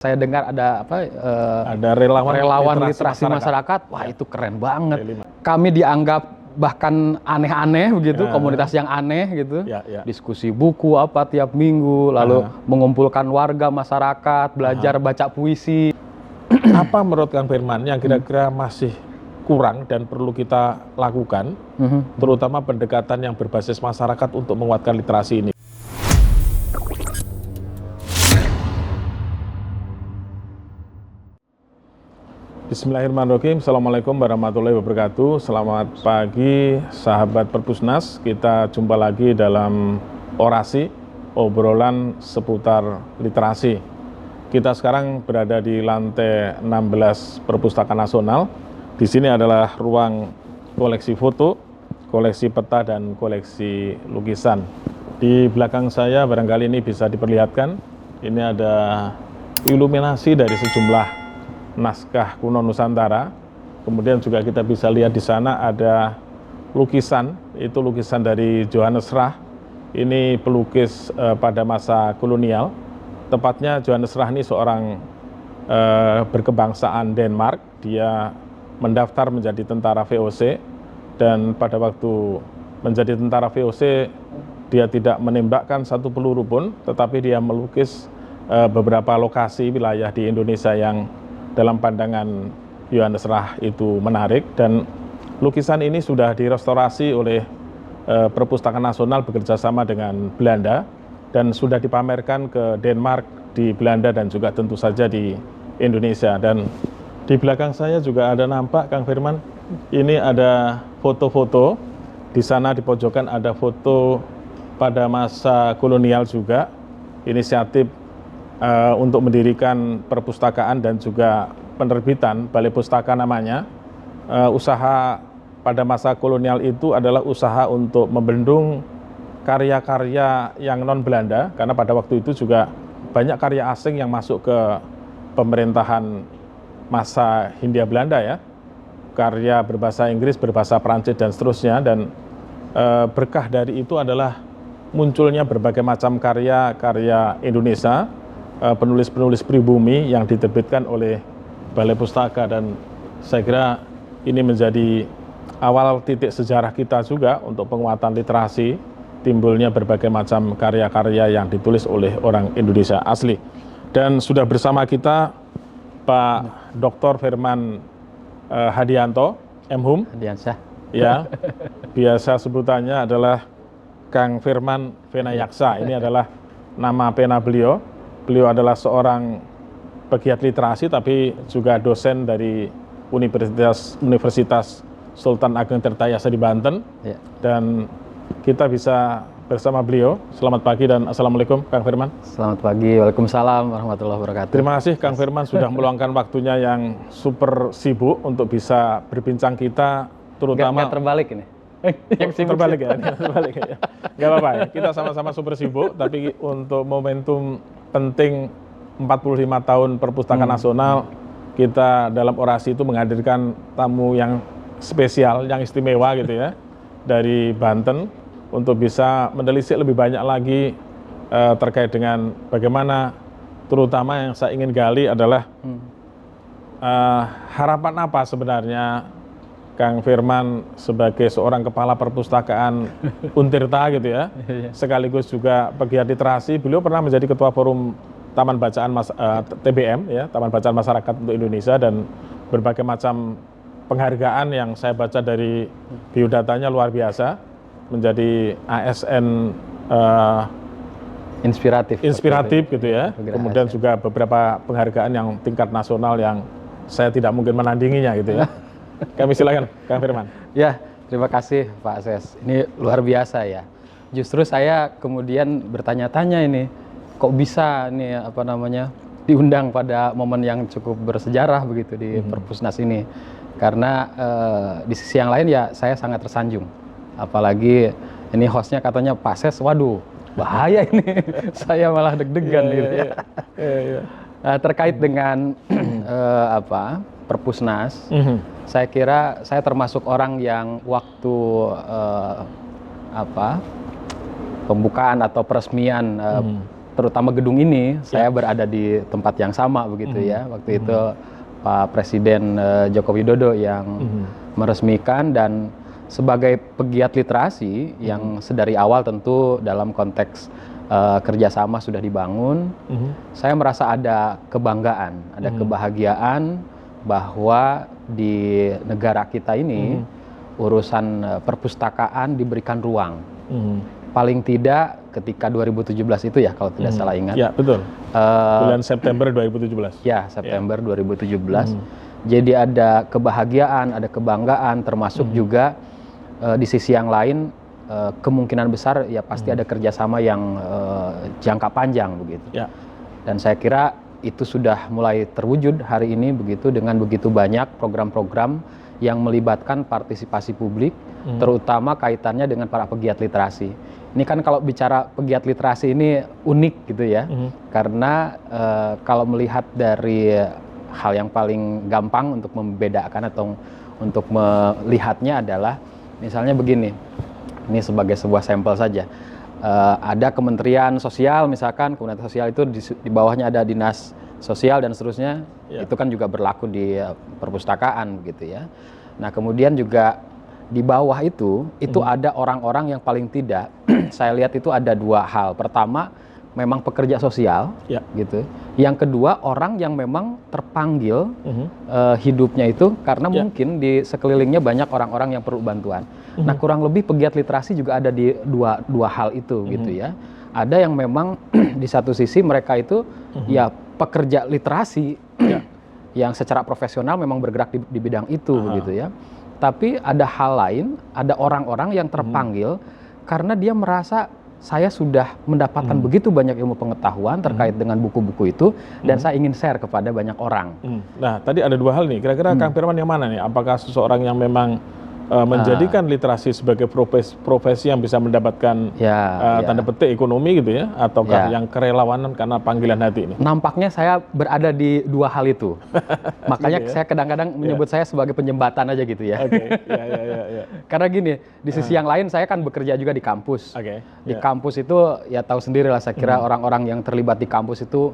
Saya dengar ada apa? Ada relawan literasi masyarakat. Wah, itu keren banget. Kami dianggap bahkan aneh-aneh begitu, komunitas yang aneh gitu. Diskusi buku apa tiap minggu, lalu mengumpulkan warga masyarakat, belajar baca puisi. Apa menurut Kang Firman yang kira-kira masih kurang dan perlu kita lakukan, terutama pendekatan yang berbasis masyarakat untuk menguatkan literasi ini? Bismillahirrahmanirrahim. Assalamualaikum warahmatullahi wabarakatuh. Selamat pagi sahabat Perpusnas. Kita jumpa lagi dalam orasi obrolan seputar literasi. Kita sekarang berada di lantai 16 Perpustakaan Nasional. Di sini adalah ruang koleksi foto, koleksi peta, dan koleksi lukisan. Di belakang saya barangkali ini bisa diperlihatkan. Ini ada iluminasi dari sejumlah naskah kuno Nusantara. Kemudian juga kita bisa lihat di sana ada lukisan, itu lukisan dari Johannes Rah. Ini pelukis pada masa kolonial. Tepatnya Johannes Rah ini seorang berkebangsaan Denmark. Dia mendaftar menjadi tentara VOC, dan pada waktu menjadi tentara VOC dia tidak menembakkan satu peluru pun, tetapi dia melukis beberapa lokasi wilayah di Indonesia yang dalam pandangan Johannes Rah itu menarik, dan lukisan ini sudah direstorasi oleh Perpustakaan Nasional bekerjasama dengan Belanda dan sudah dipamerkan ke Denmark, di Belanda, dan juga tentu saja di Indonesia. Dan di belakang saya juga ada nampak Kang Firman, ini ada foto-foto. Di sana di pojokan ada foto pada masa kolonial juga, inisiatif untuk mendirikan perpustakaan dan juga penerbitan Balai Pustaka namanya. Usaha pada masa kolonial itu adalah usaha untuk membendung karya-karya yang non-Belanda, karena pada waktu itu juga banyak karya asing yang masuk ke pemerintahan masa Hindia Belanda ya, karya berbahasa Inggris, berbahasa Perancis, dan seterusnya. Dan berkah dari itu adalah munculnya berbagai macam karya-karya Indonesia, penulis-penulis pribumi yang diterbitkan oleh Balai Pustaka. Dan saya kira ini menjadi awal titik sejarah kita juga untuk penguatan literasi, timbulnya berbagai macam karya-karya yang ditulis oleh orang Indonesia asli. Dan sudah bersama kita Pak Dr. Firman Hadianto, MHum. Hadiansyah. Ya, biasa sebutannya adalah Kang Firman Venayaksa. Ini adalah nama pena beliau. Beliau adalah seorang pegiat literasi, tapi juga dosen dari Universitas Sultan Ageng Tirtayasa di Banten. Ya. Dan kita bisa bersama beliau. Selamat pagi dan Assalamualaikum Kang Firman. Selamat pagi, Waalaikumsalam warahmatullahi wabarakatuh. Terima kasih Kang Firman sudah meluangkan waktunya yang super sibuk untuk bisa berbincang kita, terutama... Nggak terbalik ini? Yang terbalik ya? Terbalik ya? Nggak apa-apa ya, kita sama-sama super sibuk, tapi untuk momentum penting 45 tahun Perpustakaan Nasional, kita dalam orasi itu menghadirkan tamu yang spesial, yang istimewa gitu ya, dari Banten, untuk bisa menelisik lebih banyak lagi terkait dengan bagaimana, terutama yang saya ingin gali adalah harapan apa sebenarnya Kang Firman sebagai seorang kepala perpustakaan Untirta gitu ya, sekaligus juga pegiat literasi. Beliau pernah menjadi ketua forum Taman Bacaan TBM ya, Taman Bacaan Masyarakat untuk Indonesia, dan berbagai macam penghargaan yang saya baca dari biodatanya luar biasa, menjadi ASN inspiratif gitu ya. Kemudian juga beberapa penghargaan yang tingkat nasional yang saya tidak mungkin menandinginya gitu ya. Kami silakan Kang Firman. Ya, terima kasih Pak Ses. Ini luar biasa ya. Justru saya kemudian bertanya-tanya ini, kok bisa nih apa namanya diundang pada momen yang cukup bersejarah begitu di Perpusnas ini. Karena di sisi yang lain ya saya sangat tersanjung. Apalagi ini hostnya katanya Pak Ses, waduh bahaya ini. Saya malah deg-degan gitu ya. Nah, terkait dengan Perpusnas, saya kira saya termasuk orang yang waktu pembukaan atau peresmian terutama gedung ini, saya berada di tempat yang sama begitu ya. Waktu itu Pak Presiden Joko Widodo yang meresmikan, dan sebagai pegiat literasi yang sedari awal tentu dalam konteks kerjasama sudah dibangun, saya merasa ada kebanggaan, ada kebahagiaan bahwa di negara kita ini urusan perpustakaan diberikan ruang. Paling tidak ketika 2017 itu ya, kalau tidak salah ingat. Ya, betul. Bulan September 2017. Ya, September 2017. Jadi ada kebahagiaan, ada kebanggaan, termasuk juga di sisi yang lain kemungkinan besar ya pasti ada kerjasama yang jangka panjang begitu. Ya. Dan saya kira itu sudah mulai terwujud hari ini begitu, dengan begitu banyak program-program yang melibatkan partisipasi publik, terutama kaitannya dengan para pegiat literasi. Ini kan kalau bicara pegiat literasi ini unik gitu ya, karena kalau melihat dari hal yang paling gampang untuk membedakan atau untuk melihatnya adalah misalnya begini, ini sebagai sebuah sampel saja. Ada Kementerian Sosial misalkan, Kementerian Sosial itu di bawahnya ada Dinas Sosial dan seterusnya, itu kan juga berlaku di perpustakaan begitu ya. Nah kemudian juga di bawah itu ada orang-orang yang paling tidak saya lihat itu ada dua hal. Pertama, memang pekerja sosial, gitu. Yang kedua, orang yang memang terpanggil hidupnya itu karena mungkin di sekelilingnya banyak orang-orang yang perlu bantuan. Nah, kurang lebih pegiat literasi juga ada di dua hal itu, gitu ya. Ada yang memang di satu sisi mereka itu ya pekerja literasi yang secara profesional memang bergerak di bidang itu, gitu ya. Tapi ada hal lain, ada orang-orang yang terpanggil karena dia merasa saya sudah mendapatkan begitu banyak ilmu pengetahuan terkait dengan buku-buku itu, dan saya ingin share kepada banyak orang. Nah, tadi ada dua hal nih. Kira-kira Kang Firman yang mana nih? Apakah seseorang yang memang menjadikan literasi sebagai profesi yang bisa mendapatkan tanda petik ekonomi gitu ya, ataukah yang kerelawanan karena panggilan hati ini? Nampaknya saya berada di dua hal itu. Makanya saya kadang-kadang menyebut saya sebagai penjembatan aja gitu ya. Karena gini, di sisi yang lain saya kan bekerja juga di kampus. Di kampus itu ya tahu sendiri lah, saya kira orang-orang yang terlibat di kampus itu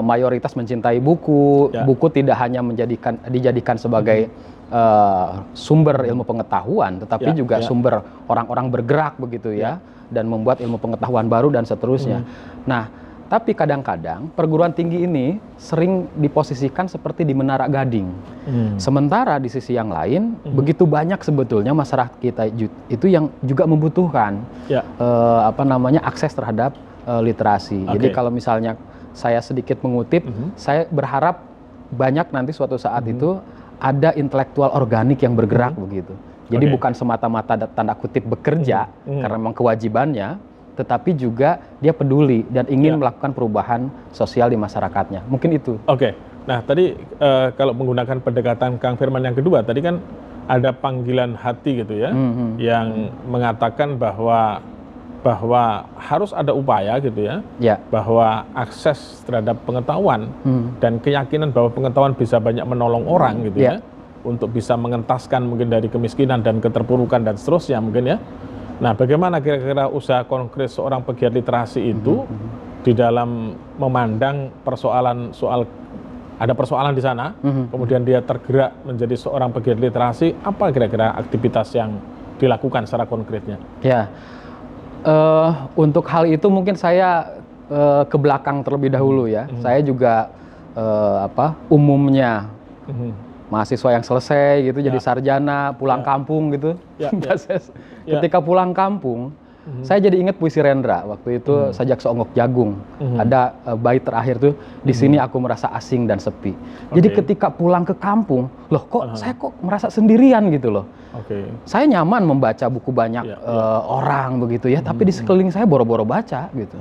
mayoritas mencintai buku. Buku tidak hanya dijadikan sebagai sumber ilmu pengetahuan, tetapi juga sumber orang-orang bergerak begitu ya, dan membuat ilmu pengetahuan baru dan seterusnya. Nah, tapi kadang-kadang perguruan tinggi ini sering diposisikan seperti di Menara Gading. Sementara di sisi yang lain, begitu banyak sebetulnya masyarakat kita itu yang juga membutuhkan akses terhadap literasi. Jadi kalau misalnya saya sedikit mengutip, saya berharap banyak nanti suatu saat itu ada intelektual organik yang bergerak begitu. Jadi bukan semata-mata tanda kutip bekerja karena memang kewajibannya, tetapi juga dia peduli dan ingin melakukan perubahan sosial di masyarakatnya. Mungkin itu. Nah tadi kalau menggunakan pendekatan Kang Firman yang kedua, tadi kan ada panggilan hati gitu ya, yang mengatakan bahwa harus ada upaya gitu ya, bahwa akses terhadap pengetahuan dan keyakinan bahwa pengetahuan bisa banyak menolong orang gitu ya, untuk bisa mengentaskan mungkin dari kemiskinan dan keterpurukan dan seterusnya mungkin ya. Nah, bagaimana kira-kira usaha konkret seorang pegiat literasi itu di dalam memandang ada persoalan di sana, kemudian dia tergerak menjadi seorang pegiat literasi, apa kira-kira aktivitas yang dilakukan secara konkretnya? Untuk hal itu mungkin saya ke belakang terlebih dahulu ya. Saya juga umumnya mahasiswa yang selesai gitu, jadi sarjana, pulang kampung gitu. Ketika pulang kampung, saya jadi ingat puisi Rendra waktu itu, Sajak Seonggok Jagung. Ada bait terakhir tuh, di sini aku merasa asing dan sepi. Jadi ketika pulang ke kampung, loh kok saya kok merasa sendirian gitu loh. Saya nyaman membaca buku banyak orang begitu ya, tapi di sekeliling saya boro-boro baca gitu.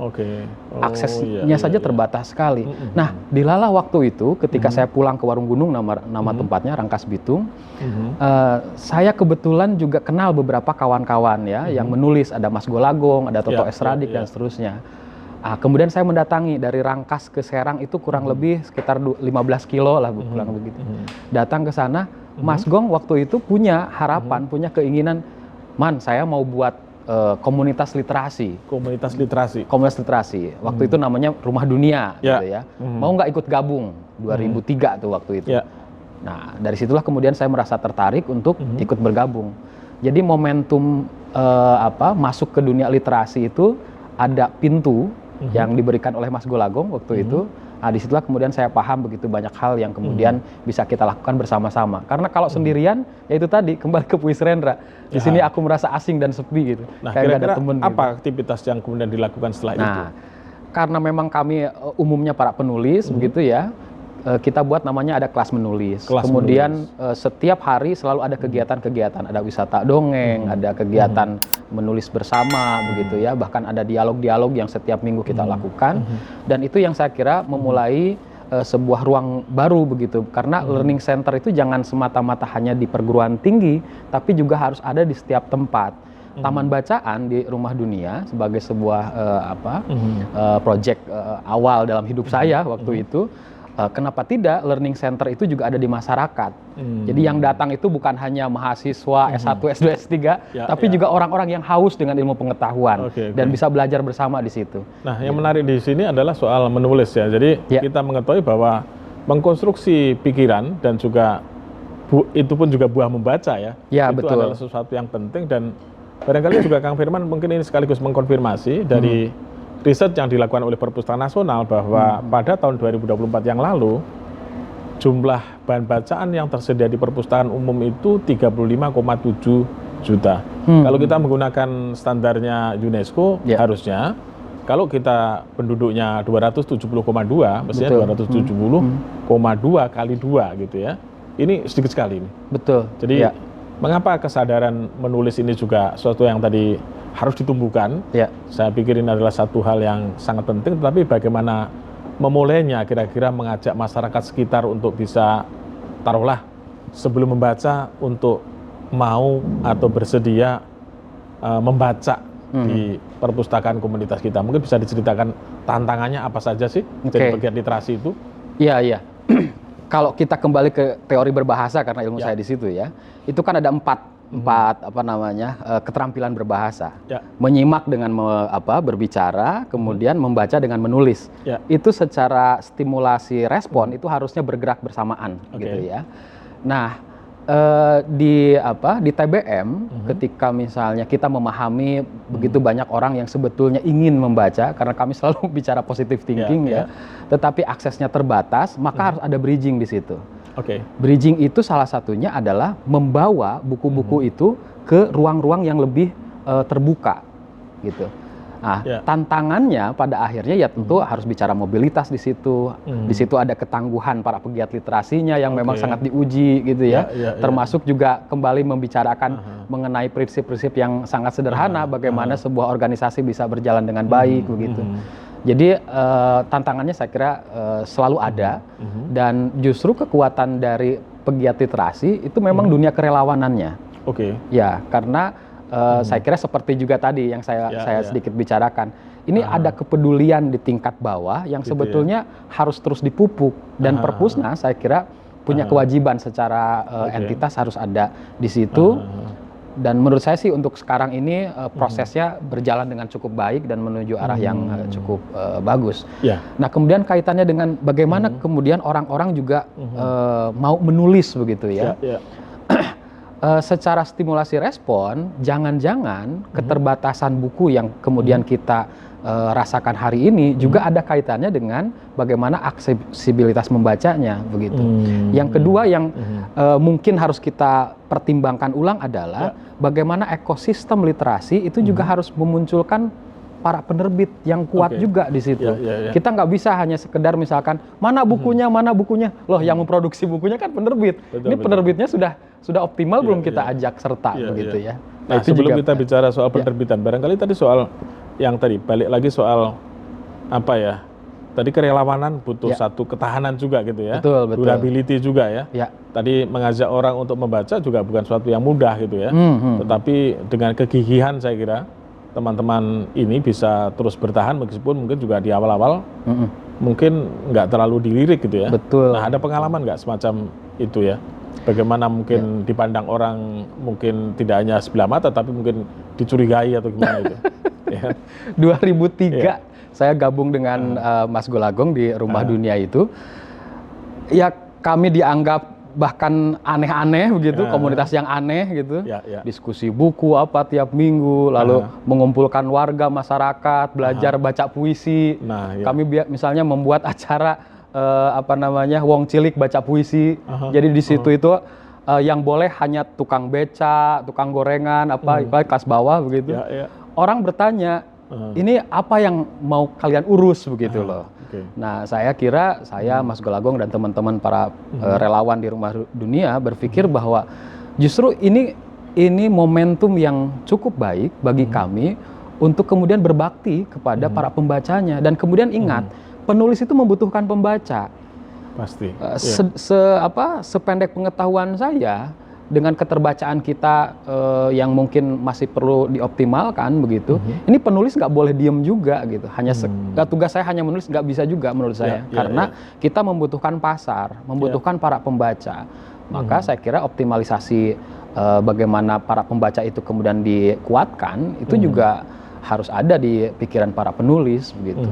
Aksesnya saja terbatas sekali. Nah, dilalah waktu itu ketika saya pulang ke Warung Gunung, nama tempatnya Rangkas Bitung, saya kebetulan juga kenal beberapa kawan-kawan ya yang menulis, ada Mas Golagong, ada Toto Esradik dan seterusnya. Kemudian saya mendatangi dari Rangkas ke Serang itu kurang lebih sekitar 15 kilo lah, kurang begitu. Datang ke sana, Mas Gong waktu itu punya harapan, punya keinginan, Man, saya mau buat komunitas literasi. Komunitas literasi. Komunitas literasi. Waktu itu namanya Rumah Dunia, Ya. gitu ya. Mau nggak ikut gabung? 2003 tuh waktu itu. Ya. Nah, dari situlah kemudian saya merasa tertarik untuk ikut bergabung. Jadi momentum masuk ke dunia literasi itu ada pintu yang diberikan oleh Mas Golagong waktu itu. Nah, disitulah kemudian saya paham begitu banyak hal yang kemudian bisa kita lakukan bersama-sama. Karena kalau sendirian, ya itu tadi kembali ke Puis Rendra. Di sini aku merasa asing dan sepi gitu. Nah, kayak nggak ada kira-kira temen apa gitu. aktivitas yang kemudian dilakukan setelah itu? Nah, karena memang kami umumnya para penulis begitu ya, kita buat namanya ada kelas menulis. Kemudian setiap hari selalu ada kegiatan-kegiatan, ada wisata dongeng, ada kegiatan menulis bersama begitu ya, bahkan ada dialog-dialog yang setiap minggu kita lakukan. Dan itu yang saya kira memulai sebuah ruang baru begitu, karena learning center itu jangan semata-mata hanya di perguruan tinggi, tapi juga harus ada di setiap tempat. Taman bacaan di Rumah Dunia sebagai sebuah project awal dalam hidup saya waktu itu. Kenapa tidak learning center itu juga ada di masyarakat. Jadi yang datang itu bukan hanya mahasiswa S1, S2, S3, tapi juga orang-orang yang haus dengan ilmu pengetahuan dan bisa belajar bersama di situ. Nah, yang menarik di sini adalah soal menulis ya. Jadi kita mengetahui bahwa mengkonstruksi pikiran dan juga itu pun juga buah membaca ya. Ya, itu betul. adalah sesuatu yang penting, dan barangkali juga Kang Firman mungkin ini sekaligus mengkonfirmasi dari riset yang dilakukan oleh Perpustakaan Nasional bahwa pada tahun 2024 yang lalu jumlah bahan bacaan yang tersedia di perpustakaan umum itu 35,7 juta. Kalau kita menggunakan standarnya UNESCO harusnya kalau kita penduduknya 270,2, mestinya 270,2 kali 2 gitu ya. Ini sedikit sekali ini. Betul. Jadi mengapa kesadaran menulis ini juga sesuatu yang tadi harus ditumbuhkan? Saya pikir ini adalah satu hal yang sangat penting, tetapi bagaimana memulainya, kira-kira mengajak masyarakat sekitar untuk bisa, taruhlah sebelum membaca, untuk mau atau bersedia membaca di perpustakaan komunitas kita. Mungkin bisa diceritakan tantangannya apa saja sih dari pegiat literasi itu? Iya. Kalau kita kembali ke teori berbahasa, karena ilmu saya di situ ya, itu kan ada empat keterampilan berbahasa. Menyimak dengan berbicara, kemudian membaca dengan menulis. Itu secara stimulasi respon itu harusnya bergerak bersamaan gitu ya. Nah, di TBM ketika misalnya kita memahami begitu banyak orang yang sebetulnya ingin membaca, karena kami selalu bicara positive thinking tetapi aksesnya terbatas, maka harus ada bridging di situ. Bridging itu salah satunya adalah membawa buku-buku itu ke ruang-ruang yang lebih terbuka gitu. Nah, tantangannya pada akhirnya ya tentu harus bicara mobilitas di situ. Di situ ada ketangguhan para pegiat literasinya yang memang sangat diuji gitu ya. Termasuk juga kembali membicarakan mengenai prinsip-prinsip yang sangat sederhana, bagaimana sebuah organisasi bisa berjalan dengan baik begitu. Jadi tantangannya saya kira selalu ada, dan justru kekuatan dari pegiat literasi itu memang dunia kerelawanannya. Ya, karena saya kira seperti juga tadi yang saya sedikit bicarakan, ini ada kepedulian di tingkat bawah yang sebetulnya harus terus dipupuk, dan Perpusnas saya kira punya kewajiban secara entitas harus ada di situ. Dan menurut saya sih untuk sekarang ini prosesnya berjalan dengan cukup baik dan menuju arah yang cukup bagus. Nah, kemudian kaitannya dengan bagaimana kemudian orang-orang juga mau menulis begitu ya. Secara stimulasi respon, jangan-jangan keterbatasan buku yang kemudian kita rasakan hari ini juga ada kaitannya dengan bagaimana aksesibilitas membacanya begitu. Yang kedua yang mungkin harus kita pertimbangkan ulang adalah bagaimana ekosistem literasi itu juga harus memunculkan para penerbit yang kuat juga di situ. Kita nggak bisa hanya sekedar misalkan mana bukunya, loh yang memproduksi bukunya kan penerbit. Ini penerbitnya sudah optimal belum kita ajak serta begitu ya. Nah, itu sebelum kita bicara soal penerbitan, barangkali tadi soal yang tadi balik lagi soal apa ya? Tadi kerelawanan butuh satu ketahanan juga gitu ya. Betul. Durability juga ya. Tadi mengajak orang untuk membaca juga bukan suatu yang mudah gitu ya. Tetapi dengan kegigihan saya kira teman-teman ini bisa terus bertahan meskipun mungkin juga di awal-awal mungkin nggak terlalu dilirik gitu ya. Betul. Nah, ada pengalaman nggak semacam itu ya? Bagaimana mungkin dipandang orang mungkin tidak hanya sebelah mata, tapi mungkin dicurigai atau gimana itu. Ya. 2003 saya gabung dengan Mas Golagong di Rumah Dunia itu. Ya kami dianggap bahkan aneh-aneh begitu, komunitas yang aneh gitu. Diskusi buku apa tiap minggu, lalu mengumpulkan warga masyarakat, belajar baca puisi. Kami misalnya membuat acara Wong Cilik baca puisi. Jadi di situ itu yang boleh hanya tukang beca, tukang gorengan, kelas bawah begitu. Orang bertanya, ini apa yang mau kalian urus begitu loh. Nah, saya kira Mas Golagong dan teman-teman para relawan di Rumah Dunia berpikir bahwa justru ini momentum yang cukup baik bagi kami untuk kemudian berbakti kepada para pembacanya, dan kemudian ingat, penulis itu membutuhkan pembaca. Pasti. Sependek pengetahuan saya, dengan keterbacaan kita yang mungkin masih perlu dioptimalkan begitu, ini penulis nggak boleh diem juga gitu. Tugas saya hanya menulis nggak bisa juga menurut saya, karena kita membutuhkan pasar, membutuhkan para pembaca. Maka saya kira optimalisasi bagaimana para pembaca itu kemudian dikuatkan itu juga harus ada di pikiran para penulis begitu.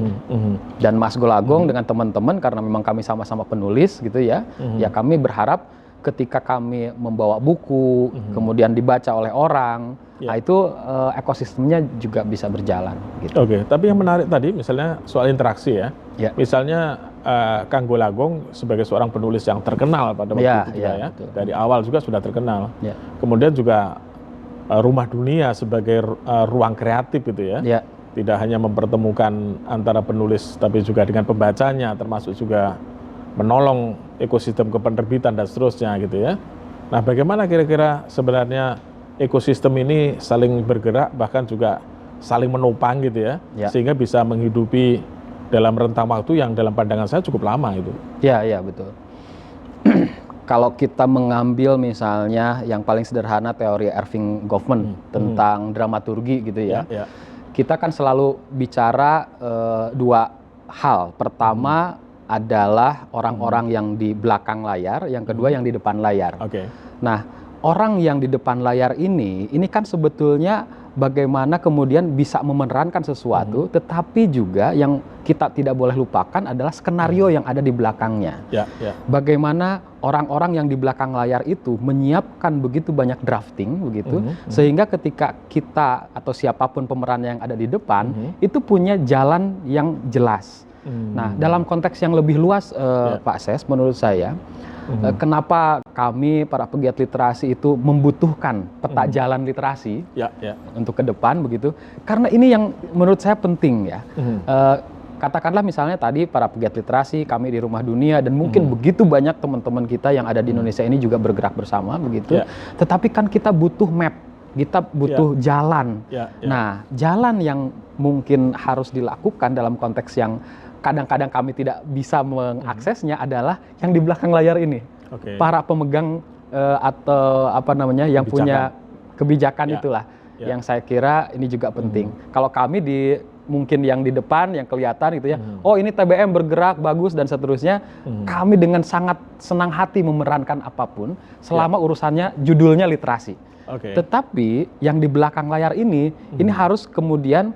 Dan Mas Golagong dengan teman-teman, karena memang kami sama-sama penulis gitu ya, ya kami berharap ketika kami membawa buku, kemudian dibaca oleh orang, nah itu ekosistemnya juga bisa berjalan. Gitu. Oke, tapi yang menarik tadi misalnya soal interaksi ya. Misalnya Kang Golagong sebagai seorang penulis yang terkenal pada waktu itu ya, dari awal juga sudah terkenal. Kemudian juga Rumah Dunia sebagai ruang kreatif gitu ya. Tidak hanya mempertemukan antara penulis tapi juga dengan pembacanya, termasuk juga menolong ekosistem kepenerbitan dan seterusnya gitu ya. Nah, bagaimana kira-kira sebenarnya ekosistem ini saling bergerak, bahkan juga saling menopang gitu ya, sehingga bisa menghidupi dalam rentang waktu yang dalam pandangan saya cukup lama itu. Iya betul. Kalau kita mengambil misalnya yang paling sederhana teori Erving Goffman tentang dramaturgi gitu ya, kita kan selalu bicara dua hal. Pertama adalah orang-orang yang di belakang layar, yang kedua yang di depan layar. Nah, orang yang di depan layar ini kan sebetulnya bagaimana kemudian bisa memerankan sesuatu, tetapi juga yang kita tidak boleh lupakan adalah skenario yang ada di belakangnya. Bagaimana orang-orang yang di belakang layar itu menyiapkan begitu banyak drafting begitu, sehingga ketika kita atau siapapun pemeran yang ada di depan itu punya jalan yang jelas. Nah, dalam konteks yang lebih luas, Pak Ses, menurut saya, kenapa kami para pegiat literasi itu membutuhkan peta jalan literasi untuk ke depan begitu? Karena ini yang menurut saya penting ya. Katakanlah misalnya tadi para pegiat literasi, kami di Rumah Dunia, dan mungkin begitu banyak teman-teman kita yang ada di Indonesia ini juga bergerak bersama begitu. Tetapi kan kita butuh map, kita butuh jalan. Nah, jalan yang mungkin harus dilakukan dalam konteks yang kadang-kadang kami tidak bisa mengaksesnya adalah yang di belakang layar ini. Para pemegang atau yang punya kebijakan itulah yang saya kira ini juga penting. Kalau kami mungkin yang di depan yang kelihatan gitu ya, oh ini TBM bergerak bagus dan seterusnya, kami dengan sangat senang hati memerankan apapun selama urusannya judulnya literasi. Tetapi yang di belakang layar ini harus kemudian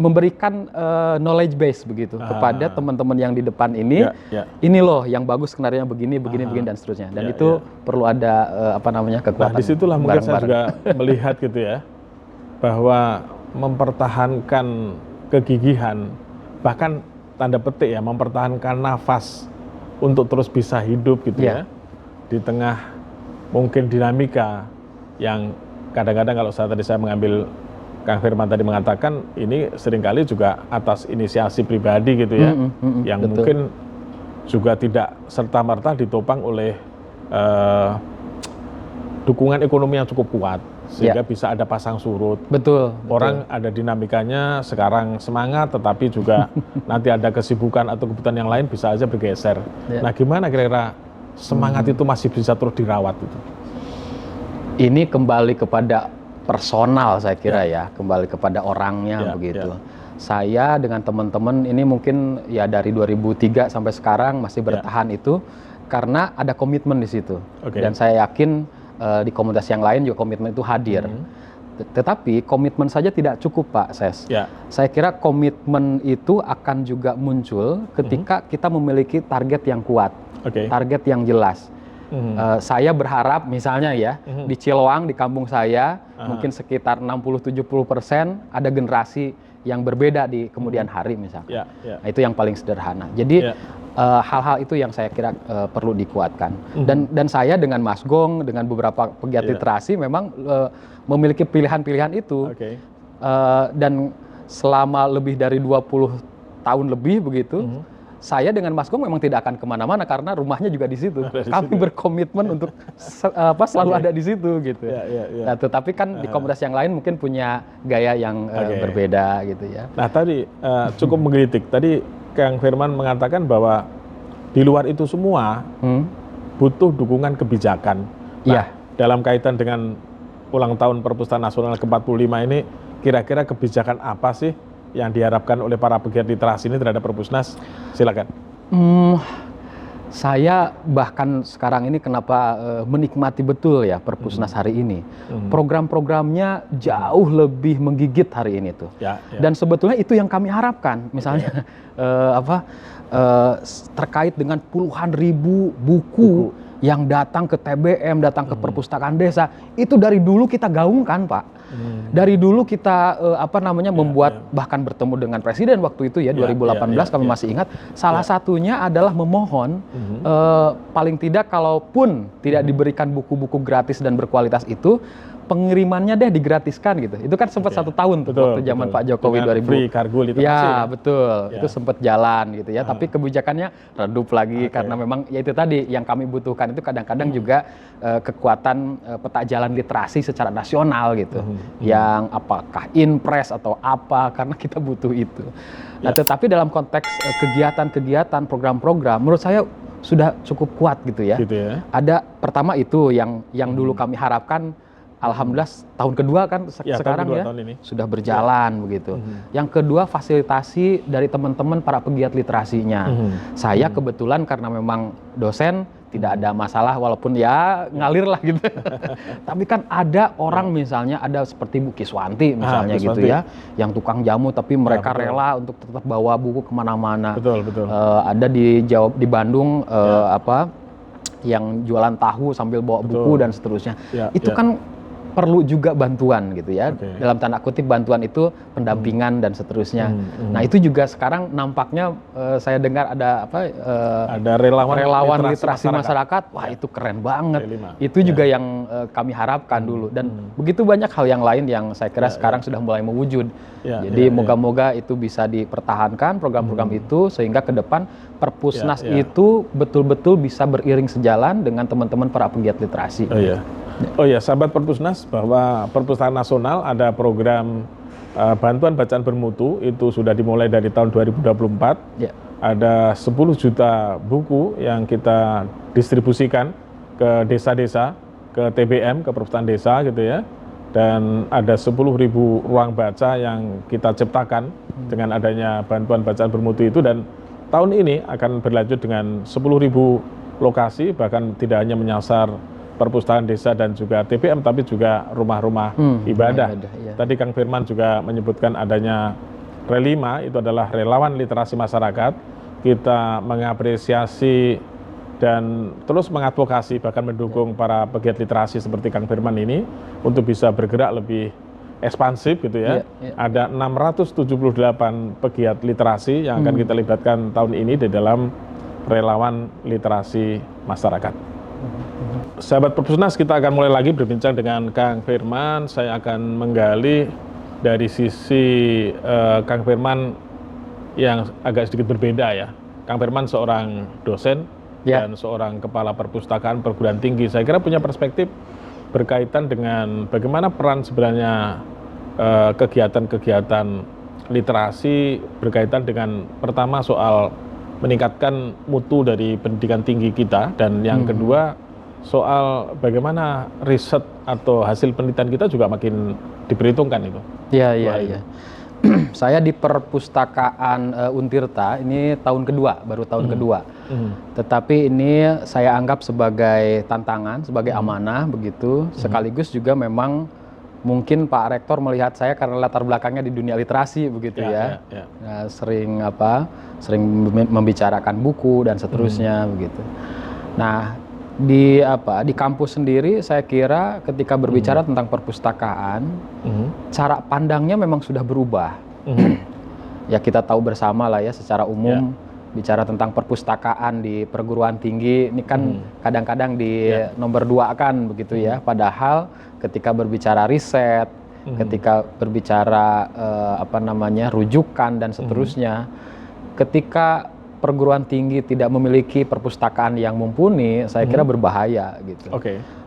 memberikan knowledge base begitu kepada teman-teman yang di depan ini. Ini loh yang bagus, skenario begini dan seterusnya. Dan itu perlu ada kekuatan. Nah, disitulah mungkin saya juga melihat gitu ya, bahwa mempertahankan kegigihan, bahkan tanda petik ya, mempertahankan nafas untuk terus bisa hidup gitu ya, di tengah mungkin dinamika yang kadang-kadang kalau tadi saya mengambil Kang Firman tadi mengatakan ini seringkali juga atas inisiasi pribadi gitu ya, yang mungkin juga tidak serta-merta ditopang oleh dukungan ekonomi yang cukup kuat, sehingga bisa ada pasang surut. Orang ada dinamikanya sekarang semangat, tetapi juga nanti ada kesibukan atau kebutuhan yang lain bisa aja bergeser. Nah, gimana kira-kira semangat itu masih bisa terus dirawat itu? Ini kembali kepada personal saya kira kembali kepada orangnya begitu. Saya dengan teman-teman ini mungkin ya dari 2003 sampai sekarang masih bertahan itu, karena ada komitmen di situ. Oke. Dan saya yakin di komunitas yang lain juga komitmen itu hadir. Tetapi komitmen saja tidak cukup, Pak Ses. Ya. Saya kira komitmen itu akan juga muncul ketika kita memiliki target yang kuat, Oke. target yang jelas. Saya berharap misalnya ya, di Ciloang, di kampung saya, mungkin sekitar 60-70% ada generasi yang berbeda di kemudian hari misalkan. Ya, ya. Nah, itu yang paling sederhana. Jadi hal-hal itu yang saya kira perlu dikuatkan. Dan saya dengan Mas Gong, dengan beberapa pegiat literasi memang memiliki pilihan-pilihan itu. Oke. Dan selama lebih dari 20 tahun lebih begitu, saya dengan Mas Gong memang tidak akan kemana-mana karena rumahnya juga di situ. Kami berkomitmen untuk selalu ada di situ gitu. Nah, tetapi kan di komunitas yang lain mungkin punya gaya yang berbeda gitu ya. Nah tadi cukup menggelitik. Tadi Kang Firman mengatakan bahwa di luar itu semua butuh dukungan kebijakan. Nah, dalam kaitan dengan ulang tahun Perpustakaan Nasional ke-45 ini, kira-kira kebijakan apa sih yang diharapkan oleh para pegiat literasi ini terhadap Perpusnas? Silakan. Saya bahkan sekarang ini kenapa menikmati betul ya Perpusnas hari ini. Program-programnya jauh lebih menggigit hari ini tuh. Dan sebetulnya itu yang kami harapkan. Misalnya terkait dengan puluhan ribu buku yang datang ke TBM, datang ke perpustakaan desa, itu dari dulu kita gaungkan, Pak. Dari dulu kita membuat bahkan bertemu dengan presiden waktu itu ya 2018 kami masih ingat. Salah satunya adalah memohon paling tidak kalaupun tidak diberikan buku-buku gratis dan berkualitas itu, pengirimannya deh digratiskan gitu. Itu kan sempat 1 tahun tuh waktu zaman Pak Jokowi 2000. Free kargo literasi. Ya, betul. Itu sempat jalan gitu ya. Tapi kebijakannya redup lagi karena memang ya itu tadi yang kami butuhkan itu kadang-kadang juga kekuatan peta jalan literasi secara nasional gitu. Yang apakah impres atau apa, karena kita butuh itu. Nah, tetapi dalam konteks kegiatan-kegiatan, program-program menurut saya sudah cukup kuat gitu ya. Ada pertama itu yang dulu kami harapkan. Alhamdulillah tahun kedua kan sekarang sudah berjalan begitu. Yang kedua fasilitasi dari teman-teman para pegiat literasinya. Saya kebetulan karena memang dosen tidak ada masalah walaupun ya ngalir lah gitu. Tapi kan ada orang misalnya ada seperti Bu Kiswanti misalnya gitu ya, yang tukang jamu tapi mereka rela untuk tetap bawa buku kemana-mana. Ada di Bandung yang jualan tahu sambil bawa buku dan seterusnya. Itu kan perlu juga bantuan gitu ya. Dalam tanda kutip bantuan itu pendampingan dan seterusnya. Nah, itu juga sekarang nampaknya saya dengar ada ada relawan literasi masyarakat. Wah, itu keren banget. Itu juga yang kami harapkan dulu, dan begitu banyak hal yang lain yang saya kira sekarang sudah mulai mewujud. Jadi moga-moga itu bisa dipertahankan program-program itu sehingga ke depan Perpusnas itu betul-betul bisa beriring sejalan dengan teman-teman para pegiat literasi. Oh ya, sahabat Perpusnas, bahwa Perpustakaan Nasional ada program bantuan bacaan bermutu, itu sudah dimulai dari tahun 2024. Ada 10 juta buku yang kita distribusikan ke desa-desa, ke TBM, ke perpustakaan desa gitu ya. Dan ada 10.000 ruang baca yang kita ciptakan dengan adanya bantuan bacaan bermutu itu, dan tahun ini akan berlanjut dengan 10.000 lokasi, bahkan tidak hanya menyasar perpustakaan desa dan juga TBM, tapi juga rumah-rumah ibadah. Tadi Kang Firman juga menyebutkan adanya Relima, itu adalah relawan literasi masyarakat. Kita mengapresiasi dan terus mengadvokasi, bahkan mendukung para pegiat literasi seperti Kang Firman ini untuk bisa bergerak lebih ekspansif gitu ya. Ada 678 pegiat literasi yang akan kita libatkan tahun ini di dalam relawan literasi masyarakat. Sahabat Perpusnas, kita akan mulai lagi berbincang dengan Kang Firman. Saya akan menggali dari sisi Kang Firman yang agak sedikit berbeda ya. Kang Firman seorang dosen dan seorang kepala perpustakaan perguruan tinggi. Saya kira punya perspektif berkaitan dengan bagaimana peran sebenarnya kegiatan-kegiatan literasi berkaitan dengan pertama soal meningkatkan mutu dari pendidikan tinggi kita, dan yang kedua soal bagaimana riset atau hasil penelitian kita juga makin diperhitungkan itu. Iya. Saya di perpustakaan Untirta ini tahun kedua, baru tahun kedua. Tetapi ini saya anggap sebagai tantangan, sebagai amanah begitu. Sekaligus juga memang mungkin Pak Rektor melihat saya karena latar belakangnya di dunia literasi begitu ya. Nah, sering membicarakan buku dan seterusnya begitu. Nah, di kampus sendiri saya kira ketika berbicara tentang perpustakaan, cara pandangnya memang sudah berubah. Ya kita tahu bersama lah ya secara umum bicara tentang perpustakaan di perguruan tinggi ini kan kadang-kadang di nomor 2 kan begitu ya. Padahal ketika berbicara riset, ketika berbicara rujukan dan seterusnya, ketika perguruan tinggi tidak memiliki perpustakaan yang mumpuni, saya kira berbahaya gitu.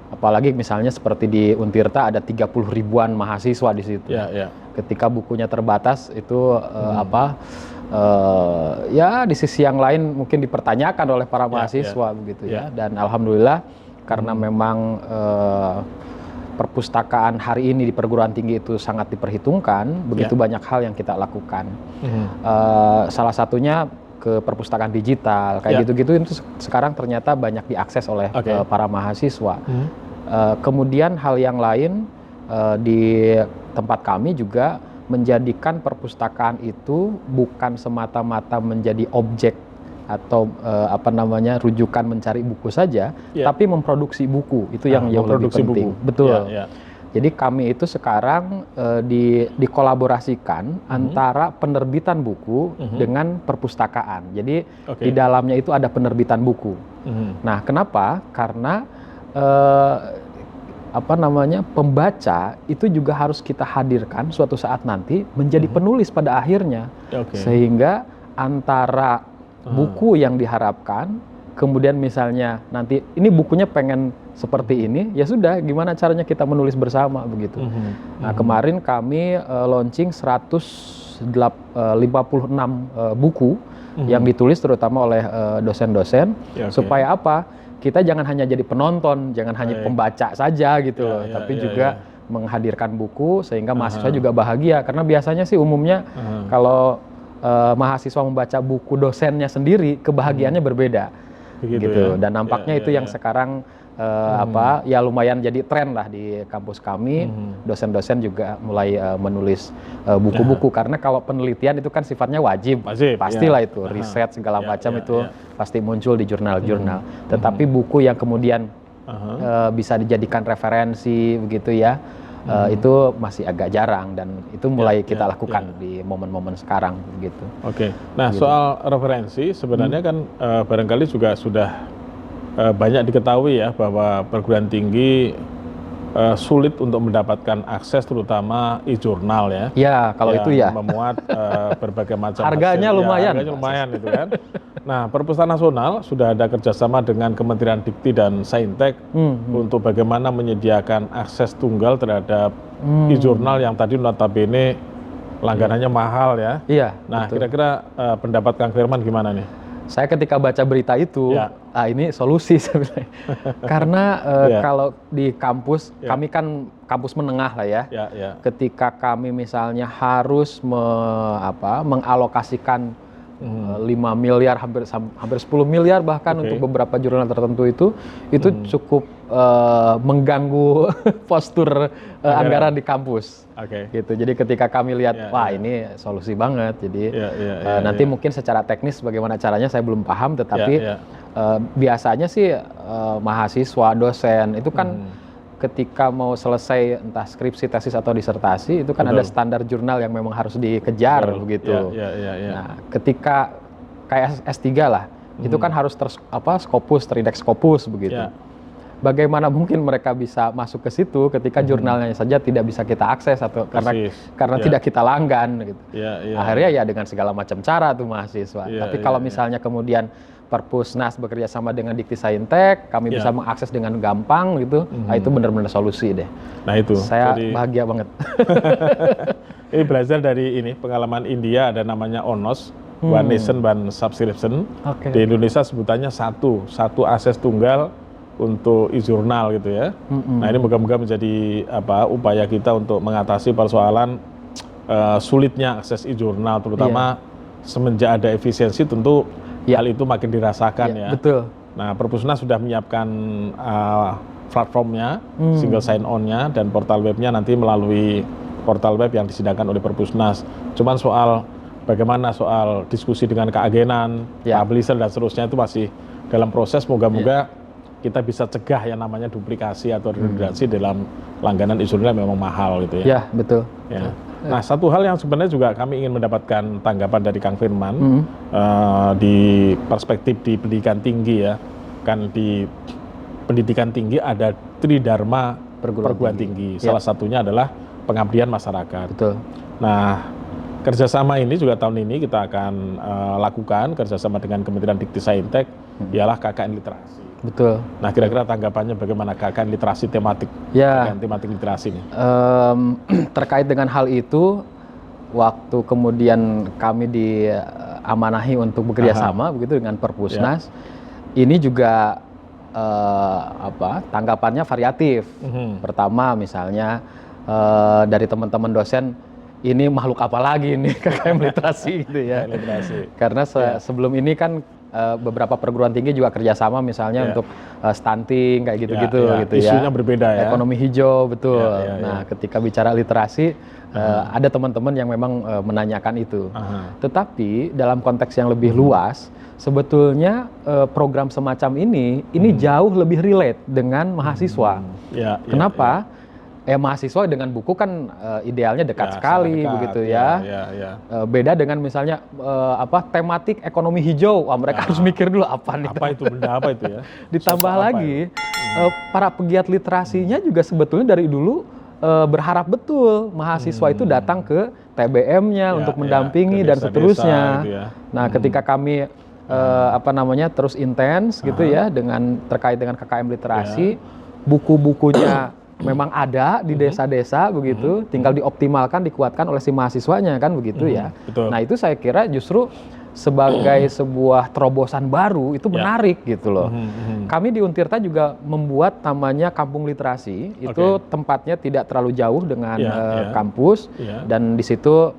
Apalagi misalnya seperti di Untirta ada 30 ribuan mahasiswa di situ. Ketika bukunya terbatas itu ya di sisi yang lain mungkin dipertanyakan oleh para mahasiswa begitu ya. Dan alhamdulillah karena memang perpustakaan hari ini di perguruan tinggi itu sangat diperhitungkan, begitu banyak hal yang kita lakukan. Salah satunya ke perpustakaan digital kayak gitu-gitu itu sekarang ternyata banyak diakses oleh para mahasiswa. Kemudian hal yang lain di tempat kami juga menjadikan perpustakaan itu bukan semata-mata menjadi objek atau rujukan mencari buku saja, tapi memproduksi buku itu yang lebih penting. Betul. Jadi kami itu sekarang dikolaborasikan antara penerbitan buku dengan perpustakaan. Jadi di dalamnya itu ada penerbitan buku. Nah, kenapa? Karena pembaca itu juga harus kita hadirkan suatu saat nanti menjadi penulis pada akhirnya. Sehingga antara buku yang diharapkan, kemudian misalnya nanti ini bukunya pengen seperti ini, ya sudah gimana caranya kita menulis bersama begitu. Nah, kemarin kami launching 156 buku yang ditulis terutama oleh dosen-dosen supaya apa? Kita jangan hanya jadi penonton, jangan hanya pembaca saja gitu loh, tapi juga menghadirkan buku sehingga mahasiswa juga bahagia. Karena biasanya sih umumnya kalau mahasiswa membaca buku dosennya sendiri, kebahagiaannya berbeda. Gitu. Dan nampaknya itu yang sekarang ya lumayan jadi tren lah di kampus kami. Dosen-dosen juga mulai menulis buku-buku karena kalau penelitian itu kan sifatnya wajib pastilah itu riset segala macam itu pasti muncul di jurnal-jurnal. Tetapi buku yang kemudian bisa dijadikan referensi begitu ya, itu masih agak jarang dan itu mulai kita lakukan di momen-momen sekarang begitu. Nah gitu. Soal referensi sebenarnya kan barangkali juga sudah banyak diketahui ya bahwa perguruan tinggi sulit untuk mendapatkan akses terutama e-jurnal ya. Ya kalau itu ya. Memuat berbagai macam harganya hasil. Lumayan. Harganya lumayan itu kan. Nah Perpustakaan Nasional sudah ada kerjasama dengan Kementerian Dikti dan Saintek untuk bagaimana menyediakan akses tunggal terhadap e-jurnal yang tadi notabene langganannya mahal ya. Nah kira-kira pendapat Kang Firman gimana nih? Saya ketika baca berita itu, ini solusi sebenarnya. Karena kalau di kampus, kami kan kampus menengah lah ya. Ketika kami misalnya harus mengalokasikan 5 miliar, hampir 10 miliar bahkan untuk beberapa jurnal tertentu itu cukup mengganggu postur anggaran di kampus. Gitu. Jadi ketika kami lihat, wah ini solusi banget. Jadi nanti mungkin secara teknis bagaimana caranya saya belum paham, tetapi biasanya sih mahasiswa, dosen itu kan ketika mau selesai entah skripsi, tesis atau disertasi itu kan ada standar jurnal yang memang harus dikejar begitu. Nah, ketika kayak S3 lah, itu kan harus Scopus, terindeks Scopus begitu. Bagaimana mungkin mereka bisa masuk ke situ ketika jurnalnya saja tidak bisa kita akses atau karena tidak kita langgan gitu. Akhirnya ya dengan segala macam cara tuh mahasiswa. Tapi kalau misalnya kemudian Perpusnas bekerja sama dengan Dikti Saintek, kami bisa mengakses dengan gampang gitu. Nah, itu benar-benar solusi deh. Nah itu. Saya bahagia banget. Ini belajar dari pengalaman India, ada namanya ONOS, One Nation One Subscription. Di Indonesia sebutannya satu akses tunggal untuk e-jurnal gitu ya. Nah ini moga-moga menjadi upaya kita untuk mengatasi persoalan sulitnya akses e-jurnal, terutama semenjak ada efisiensi tentu hal itu makin dirasakan ya. Betul. Nah, Perpusnas sudah menyiapkan platformnya, single sign-on-nya, dan portal webnya nanti melalui portal web yang disediakan oleh Perpusnas. Cuman soal bagaimana soal diskusi dengan keagenan, publisher dan seterusnya itu masih dalam proses. Moga-moga kita bisa cegah yang namanya duplikasi atau redundansi dalam langganan e-jurnal memang mahal gitu ya. Ya, betul. Ya. Nah, satu hal yang sebenarnya juga kami ingin mendapatkan tanggapan dari Kang Firman di perspektif di pendidikan tinggi ya. Kan di pendidikan tinggi ada tridharma perguruan tinggi. Salah satunya adalah pengabdian masyarakat. Betul. Nah, kerjasama ini juga tahun ini kita akan lakukan kerjasama dengan Kementerian Dikti-Saintek, ialah KKN Literasi. Betul. Nah, kira-kira tanggapannya bagaimana KKN Literasi tematik? KKN tematik literasi ini. Terkait dengan hal itu, waktu kemudian kami diamanahi untuk bekerja sama begitu dengan Perpusnas, ini juga tanggapannya variatif. Pertama misalnya dari teman-teman dosen, ini makhluk apa lagi nih KKN Literasi gitu ya. Karena sebelum ini kan beberapa perguruan tinggi juga kerjasama misalnya untuk stunting kayak gitu-gitu gitu ya. Isunya berbeda ya. Ekonomi hijau betul. Nah, ketika bicara literasi ada teman-teman yang memang menanyakan itu. Tetapi dalam konteks yang lebih luas, sebetulnya program semacam ini jauh lebih relate dengan mahasiswa. Kenapa? Mahasiswa dengan buku kan idealnya dekat sekali begitu ya. Beda dengan misalnya tematik ekonomi hijau, mereka harus mikir dulu apa nih. Apa itu benda apa itu ya? Ditambah lagi para pegiat literasinya juga sebetulnya dari dulu berharap betul mahasiswa itu datang ke TBM-nya untuk mendampingi dan seterusnya. Gitu ya. Nah, ketika kami terus intens gitu ya terkait dengan KKM Literasi, buku-bukunya memang ada di desa-desa begitu, tinggal dioptimalkan, dikuatkan oleh si mahasiswanya kan begitu ya. Betul. Nah, itu saya kira justru sebagai sebuah terobosan baru itu menarik gitu loh. Kami di Untirta juga membuat namanya Kampung Literasi, itu tempatnya tidak terlalu jauh dengan kampus dan di situ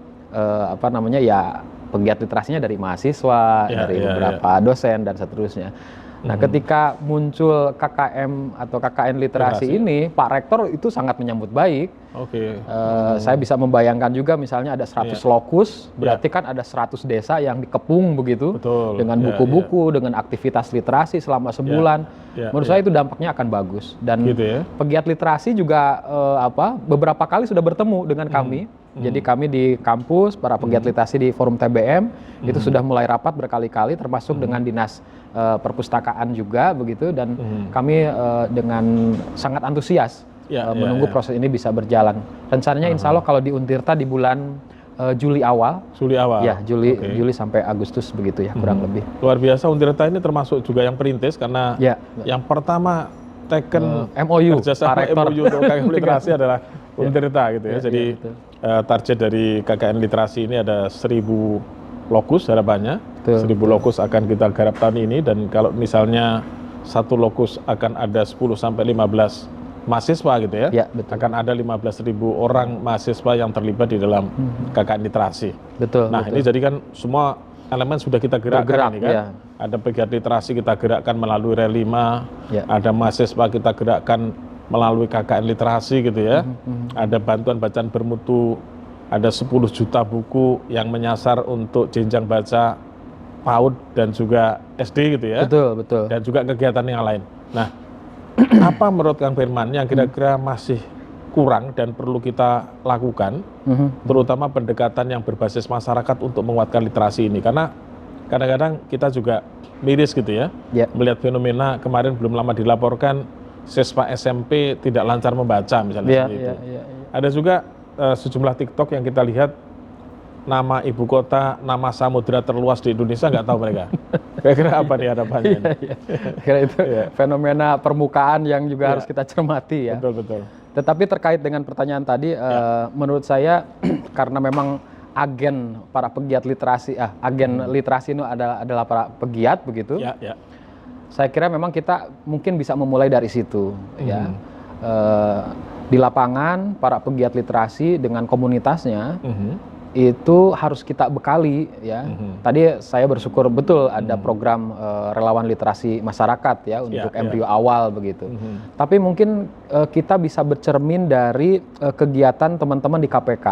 pegiat literasinya dari mahasiswa, dari beberapa dosen dan seterusnya. Nah, ketika muncul KKM atau KKN Literasi ini, Pak Rektor itu sangat menyambut baik. Saya bisa membayangkan juga misalnya ada 100 lokus, berarti kan ada 100 desa yang dikepung begitu. Dengan buku-buku, dengan aktivitas literasi selama sebulan. Menurut saya itu dampaknya akan bagus. Dan pegiat literasi juga beberapa kali sudah bertemu dengan kami. Jadi kami di kampus, para pegiat literasi di Forum TBM, itu sudah mulai rapat berkali-kali, termasuk dengan Dinas Perpustakaan juga begitu, dan kami dengan sangat antusias menunggu proses ini bisa berjalan. Rencananya insya Allah kalau di Untirta di bulan Juli awal. Ya, Juli sampai Agustus begitu ya, kurang lebih. Luar biasa, Untirta ini termasuk juga yang perintis karena yang pertama teken MOU, kerjasama MOU untuk KKN Literasi adalah Untirta gitu ya. Jadi target dari KKN Literasi ini ada 1000 lokus harapannya. 1000 lokus akan kita garap tahun ini, dan kalau misalnya satu lokus akan ada 10 sampai 15 mahasiswa gitu ya. Akan ada 15.000 orang mahasiswa yang terlibat di dalam KKN Literasi. Nah, ini jadi kan semua elemen sudah kita gerakkan ini kan. Ada pegiat literasi kita gerakkan melalui Relima, ada mahasiswa kita gerakkan melalui KKN Literasi gitu ya. Ada bantuan bacaan bermutu, ada 10 juta buku yang menyasar untuk jenjang baca PAUD dan juga SD gitu ya. Betul. Dan juga kegiatan yang lain. Nah, apa menurut Kang Firman yang kira-kira masih kurang dan perlu kita lakukan, terutama pendekatan yang berbasis masyarakat untuk menguatkan literasi ini? Karena kadang-kadang kita juga miris gitu ya, melihat fenomena kemarin belum lama dilaporkan siswa SMP tidak lancar membaca misalnya seperti itu. Ada juga sejumlah TikTok yang kita lihat nama ibu kota, nama samudera terluas di Indonesia nggak tahu mereka. Kira-kira apa nih harapannya? Kira itu fenomena permukaan yang juga harus kita cermati ya. Betul. Tetapi terkait dengan pertanyaan tadi, menurut saya karena memang agen para pegiat literasi, agen literasi itu adalah para pegiat begitu. Saya kira memang kita mungkin bisa memulai dari situ ya. Di lapangan, para pegiat literasi dengan komunitasnya Mhm. itu harus kita bekali ya. Tadi saya bersyukur betul ada program relawan literasi masyarakat ya untuk embrio awal begitu. Tapi mungkin kita bisa bercermin dari kegiatan teman-teman di KPK.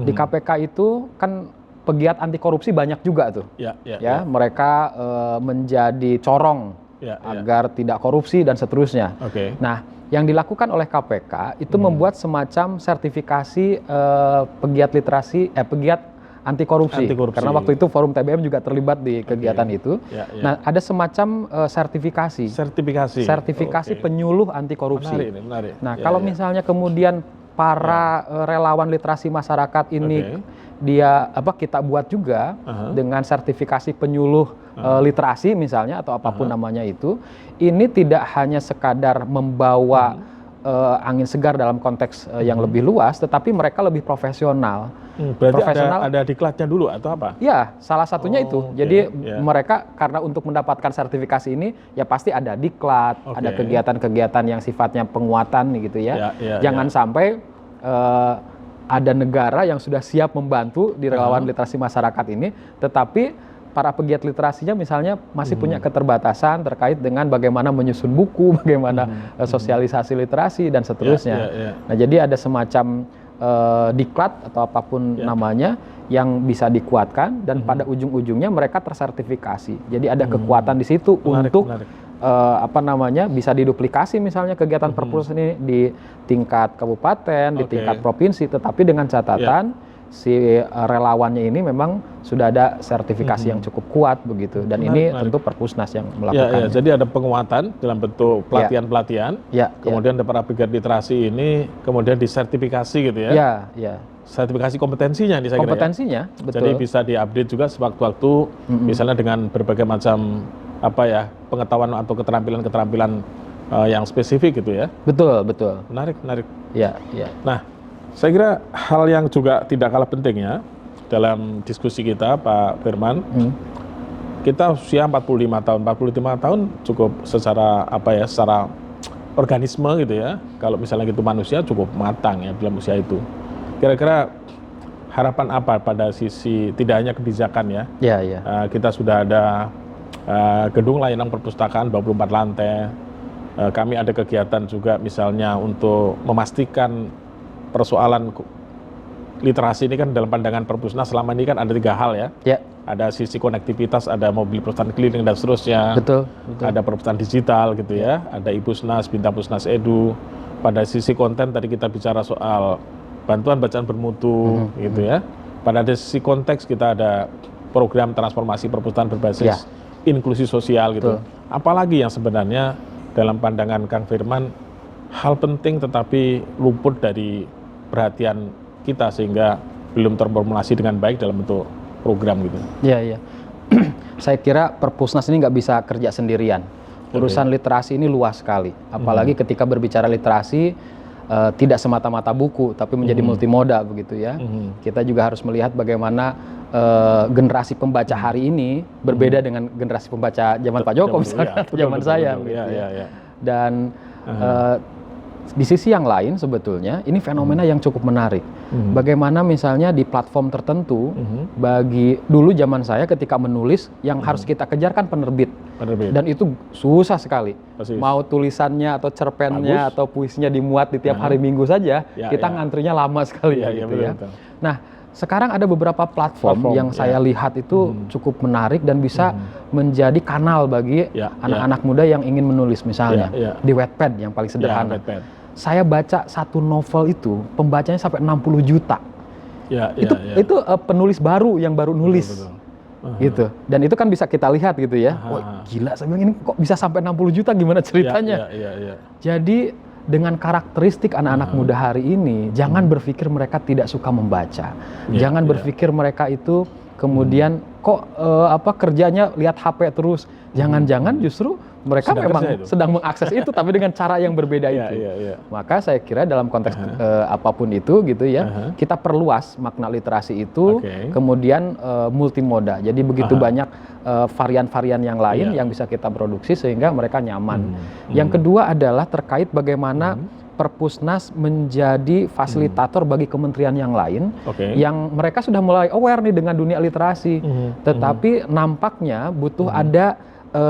Di KPK itu kan pegiat anti korupsi banyak juga tuh. Ya, mereka menjadi corong agar tidak korupsi dan seterusnya. Nah, yang dilakukan oleh KPK itu membuat semacam sertifikasi pegiat literasi, pegiat anti korupsi. Karena waktu itu Forum TBM juga terlibat di kegiatan itu. Nah, ada semacam sertifikasi penyuluh anti korupsi. Menarik. Nah, kalau misalnya kemudian para relawan literasi masyarakat ini kita buat juga dengan sertifikasi penyuluh literasi misalnya atau apapun namanya itu, ini tidak hanya sekadar membawa angin segar dalam konteks yang lebih luas, tetapi mereka lebih profesional. Berarti ada diklatnya dulu atau apa? Ya, salah satunya itu. Jadi mereka karena untuk mendapatkan sertifikasi ini ya pasti ada diklat, ada kegiatan-kegiatan yang sifatnya penguatan gitu ya. Jangan sampai ada negara yang sudah siap membantu di relawan literasi masyarakat ini, tetapi para pegiat literasinya misalnya masih punya keterbatasan terkait dengan bagaimana menyusun buku, bagaimana sosialisasi literasi dan seterusnya. Nah, jadi ada semacam diklat atau apapun namanya yang bisa dikuatkan dan pada ujung-ujungnya mereka tersertifikasi. Jadi ada kekuatan di situ untuk bisa diduplikasi misalnya kegiatan perpus ini di tingkat kabupaten, di tingkat provinsi, tetapi dengan catatan si relawannya ini memang sudah ada sertifikasi yang cukup kuat begitu, dan ini tentu Perpusnas yang melakukannya. Jadi ada penguatan dalam bentuk pelatihan-pelatihan, kemudian para pegiat literasi ini kemudian disertifikasi gitu ya. Sertifikasi kompetensinya nih saya kira. Kompetensinya, betul. Jadi bisa diupdate juga sewaktu-waktu, misalnya dengan berbagai macam pengetahuan atau keterampilan-keterampilan yang spesifik gitu ya. Betul. Menarik. Ya. Nah, saya kira hal yang juga tidak kalah pentingnya dalam diskusi kita, Pak Firman, kita usia 45 tahun. 45 tahun cukup secara secara organisme gitu ya. Kalau misalnya gitu manusia cukup matang ya dalam usia itu. Kira-kira harapan apa pada sisi tidak hanya kebijakan ya? Kita sudah ada gedung layanan perpustakaan 24 lantai. Kami ada kegiatan juga misalnya untuk memastikan persoalan literasi ini kan dalam pandangan Perpusnas selama ini kan ada 3 hal ya. Ada sisi konektivitas, ada mobil perpustakaan keliling dan seterusnya. Betul. Ada perpustakaan digital gitu ya. Ada Ipusnas, Bintapusnas Edu. Pada sisi konten tadi kita bicara soal bantuan bacaan bermutu gitu ya. Pada sisi konteks kita ada program transformasi perpustakaan berbasis inklusi sosial gitu. Apalagi yang sebenarnya dalam pandangan Kang Firman hal penting tetapi luput dari perhatian kita sehingga belum terformulasi dengan baik dalam bentuk program gitu. Iya. Saya kira Perpusnas ini nggak bisa kerja sendirian. Urusan literasi ini luas sekali. Apalagi ketika berbicara literasi tidak semata-mata buku, tapi menjadi multimoda begitu ya. Kita juga harus melihat bagaimana generasi pembaca hari ini berbeda dengan generasi pembaca zaman Pak Joko misalnya, atau zaman saya. Dan di sisi yang lain sebetulnya ini fenomena yang cukup menarik. Bagaimana misalnya di platform tertentu, bagi dulu zaman saya ketika menulis yang harus kita kejar kan penerbit. Dan itu susah sekali. Mau tulisannya atau cerpennya atau puisinya dimuat di tiap hari Minggu saja, kita ngantrinya lama sekali gitu ya. Nah, sekarang ada beberapa platform yang saya lihat itu cukup menarik dan bisa menjadi kanal bagi anak-anak muda yang ingin menulis misalnya di Wattpad yang paling sederhana. Saya baca satu novel itu pembacanya sampai 60 juta. Itu penulis baru yang baru nulis. Gitu. Dan itu kan bisa kita lihat gitu ya. Wah, gila, saya bilang ini kok bisa sampai 60 juta gimana ceritanya? Jadi dengan karakteristik anak-anak muda hari ini, jangan berpikir mereka tidak suka membaca. Jangan berpikir mereka itu kemudian kok kerjanya lihat HP terus. Jangan-jangan justru mereka memang sedang mengakses itu tapi dengan cara yang berbeda itu. Maka saya kira dalam konteks apapun itu gitu ya, kita perluas makna literasi itu, kemudian multimoda. Jadi begitu banyak varian-varian yang lain yang bisa kita produksi sehingga mereka nyaman. Yang kedua adalah terkait bagaimana Perpusnas menjadi fasilitator bagi kementerian yang lain, Oke. yang mereka sudah mulai aware nih dengan dunia literasi, tetapi nampaknya butuh ada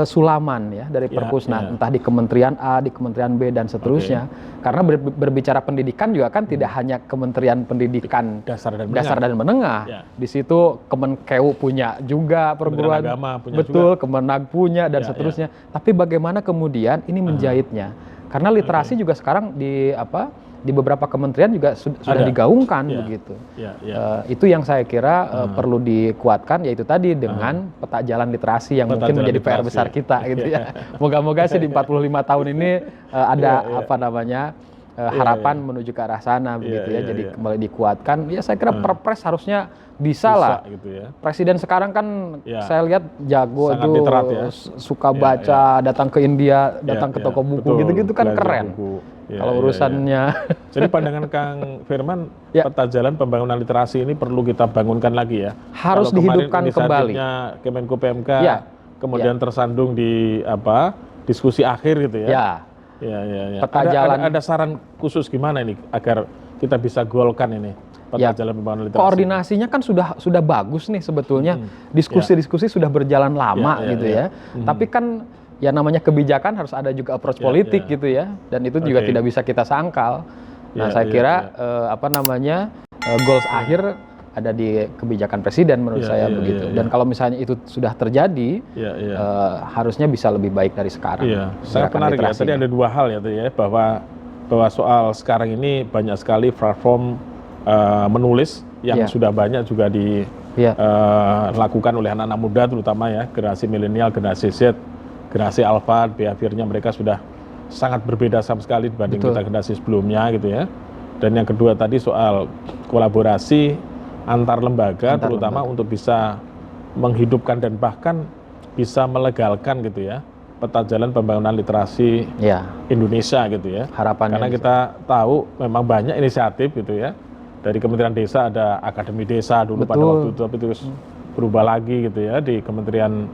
sulaman ya dari Ya, Perpusnas, ya. entah di Kementerian A, di Kementerian B dan seterusnya. Karena berbicara pendidikan juga kan tidak hanya Kementerian Pendidikan Dasar dan dasar dan menengah. Ya. Di situ Kemenkeu punya juga perguruan, Kementerian Agama punya betul, juga. Kemenag punya dan Ya, seterusnya. Tapi bagaimana kemudian ini menjahitnya? Karena literasi juga sekarang di beberapa kementerian juga sudah Ada. digaungkan Ya. begitu. Ya, ya. Itu yang saya kira perlu dikuatkan, yaitu tadi dengan peta jalan literasi yang Peta mungkin jalan menjadi PR literasi. besar kita gitu ya. Moga-moga sih di 45 tahun ini ada harapan menuju ke arah sana begitu ya. Jadi kembali dikuatkan. Ya saya kira Perpres harusnya bisa lah. Gitu ya. Presiden sekarang kan Ya. saya lihat jago Sangat itu, literat ya. suka baca, datang ke India, datang ke Ya, toko buku betul, gitu-gitu kan belajar keren. buku. Ya, Kalau ya, urusannya Jadi pandangan Kang Firman, Ya. peta jalan pembangunan literasi ini perlu kita bangunkan lagi ya. Harus Kalau kemarin dihidupkan kembali. inisiatifnya Kemenko PMK, Ya. kemudian tersandung di diskusi akhir gitu ya. ya Ya. Peta jalan. Ada saran khusus gimana ini agar kita bisa golkan ini peta Ya. jalan pembangunan literasi? Koordinasinya kan sudah bagus nih sebetulnya. Diskusi-diskusi sudah berjalan lama Ya, gitu ya. ya. Tapi kan ya namanya kebijakan harus ada juga approach politik gitu ya. Dan itu juga Oke. tidak bisa kita sangkal. Nah, Ya, saya ya, kira goals akhir ada di kebijakan presiden menurut Ya, saya ya, begitu. ya, Dan kalau misalnya itu sudah terjadi, Ya. harusnya bisa lebih baik dari sekarang. Iya, sangat Gerakan menarik ya. literasi Tadi ini. ada dua hal ya tadi ya, bahwa soal sekarang ini banyak sekali platform menulis yang Iya. sudah banyak juga Iya. dilakukan oleh anak-anak muda terutama ya, generasi milenial, generasi Z, generasi Alpha, behaviornya mereka sudah sangat berbeda sama sekali dibanding Betul. kita generasi sebelumnya gitu ya. Dan yang kedua tadi soal kolaborasi antar lembaga terutama untuk bisa menghidupkan dan bahkan bisa melegalkan gitu ya peta jalan pembangunan literasi Ya, Indonesia gitu ya. harapannya. Karena kita tahu memang banyak inisiatif gitu ya. Dari Kementerian Desa ada Akademi Desa dulu pada Betul. waktu itu, tapi terus berubah lagi gitu ya. Di Kementerian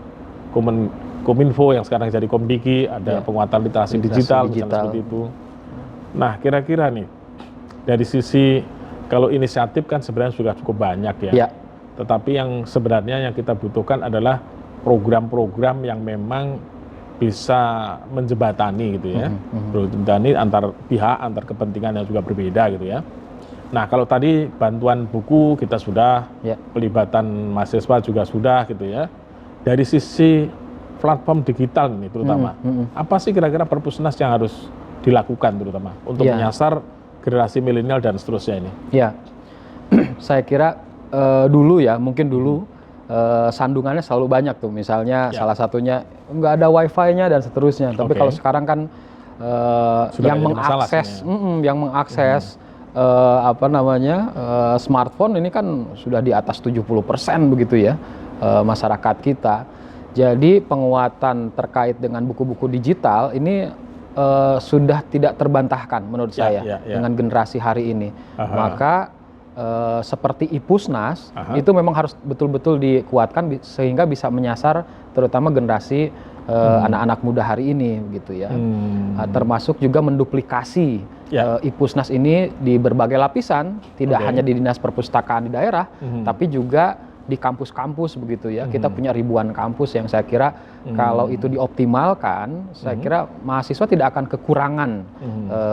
Kominfo yang sekarang jadi Komdiki ada Ya. penguatan literasi Literasi digital, misalnya digital. seperti itu. Nah, kira-kira nih dari sisi kalau inisiatif kan sebenarnya sudah cukup banyak ya. Ya. Tetapi yang sebenarnya yang kita butuhkan adalah program-program yang memang bisa menjembatani gitu ya. Menjembatani antar pihak, antar kepentingan yang juga berbeda gitu ya. Nah, kalau tadi bantuan buku kita sudah, Ya. pelibatan mahasiswa juga sudah gitu ya. Dari sisi platform digital ini terutama, apa sih kira-kira Perpusnas yang harus dilakukan terutama untuk Ya. menyasar generasi milenial dan seterusnya ini? Ya, saya kira mungkin dulu sandungannya selalu banyak tuh. Misalnya salah satunya nggak ada wifi-nya dan seterusnya. Tapi kalau sekarang kan yang mengakses smartphone ini kan sudah di atas 70% begitu ya masyarakat kita. Jadi penguatan terkait dengan buku-buku digital ini sudah tidak terbantahkan menurut saya dengan generasi hari ini. Maka seperti Ipusnas itu memang harus betul-betul dikuatkan sehingga bisa menyasar terutama generasi anak-anak muda hari ini gitu ya. Termasuk juga menduplikasi Ipusnas ini di berbagai lapisan, tidak hanya di dinas perpustakaan di daerah, tapi juga di kampus-kampus begitu ya. Kita punya ribuan kampus yang saya kira kalau itu dioptimalkan, saya kira mahasiswa tidak akan kekurangan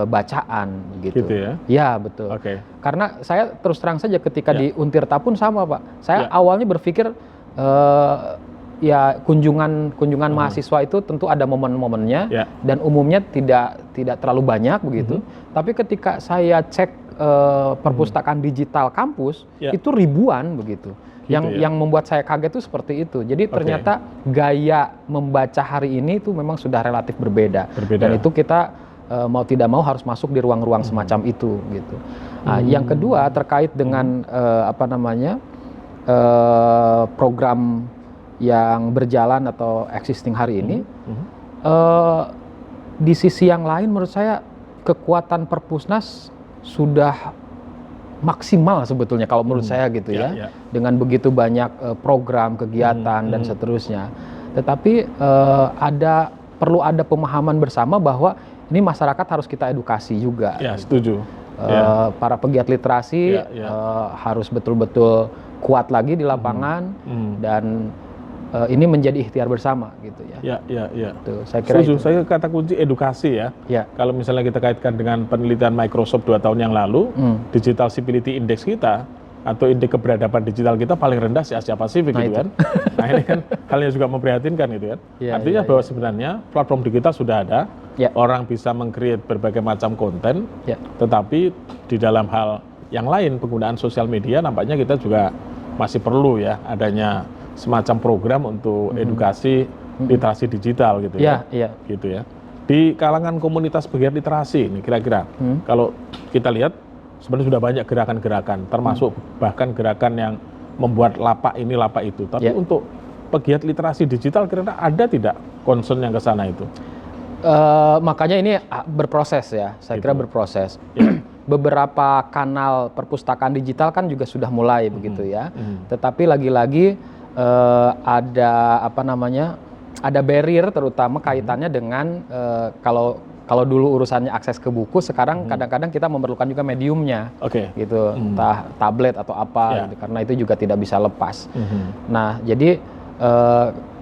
bacaan begitu. Gitu ya? Ya, betul. Oke. Karena saya terus terang saja ketika di Untirta pun sama, Pak. Saya awalnya berpikir kunjungan mahasiswa itu tentu ada momen-momennya dan umumnya tidak terlalu banyak begitu. Tapi ketika saya cek perpustakaan digital kampus itu ribuan begitu. Yang membuat saya kaget itu seperti itu. Jadi ternyata gaya membaca hari ini itu memang sudah relatif berbeda. Dan itu kita mau tidak mau harus masuk di ruang-ruang semacam itu gitu. Nah, yang kedua terkait dengan program yang berjalan atau existing hari ini, di sisi yang lain menurut saya kekuatan Perpusnas sudah maksimal sebetulnya kalau menurut saya gitu ya. Dengan begitu banyak program, kegiatan dan seterusnya. Tetapi perlu ada pemahaman bersama bahwa ini masyarakat harus kita edukasi juga. Ya, setuju. Para pegiat literasi harus betul-betul kuat lagi di lapangan dan ini menjadi ikhtiar bersama gitu ya. Ya. Tuh, saya kira setuju. itu. Saya kata kunci edukasi ya. Kalau misalnya kita kaitkan dengan penelitian Microsoft 2 tahun yang lalu, Digital Civility Index kita atau indeks keberadaban digital kita paling rendah di Asia Pasifik gitu kan. Nah ini kan hal yang juga memprihatinkan gitu kan. Artinya bahwa sebenarnya platform digital sudah ada, orang bisa meng-create berbagai macam konten, tetapi di dalam hal yang lain penggunaan sosial media nampaknya kita juga masih perlu ya adanya semacam program untuk edukasi literasi digital gitu ya. Gitu ya. Di kalangan komunitas pegiat literasi ini kira-kira kalau kita lihat sebenarnya sudah banyak gerakan-gerakan, termasuk bahkan gerakan yang membuat lapak ini, lapak itu. Tapi untuk pegiat literasi digital, kira-kira ada tidak concern yang ke sana itu? Makanya ini berproses ya, saya kira berproses. Beberapa kanal perpustakaan digital kan juga sudah mulai begitu ya. Tetapi lagi-lagi ada ada barrier terutama kaitannya dengan kalau dulu urusannya akses ke buku, sekarang kadang-kadang kita memerlukan juga mediumnya, gitu, entah tablet atau apa, gitu, karena itu juga tidak bisa lepas. Nah, jadi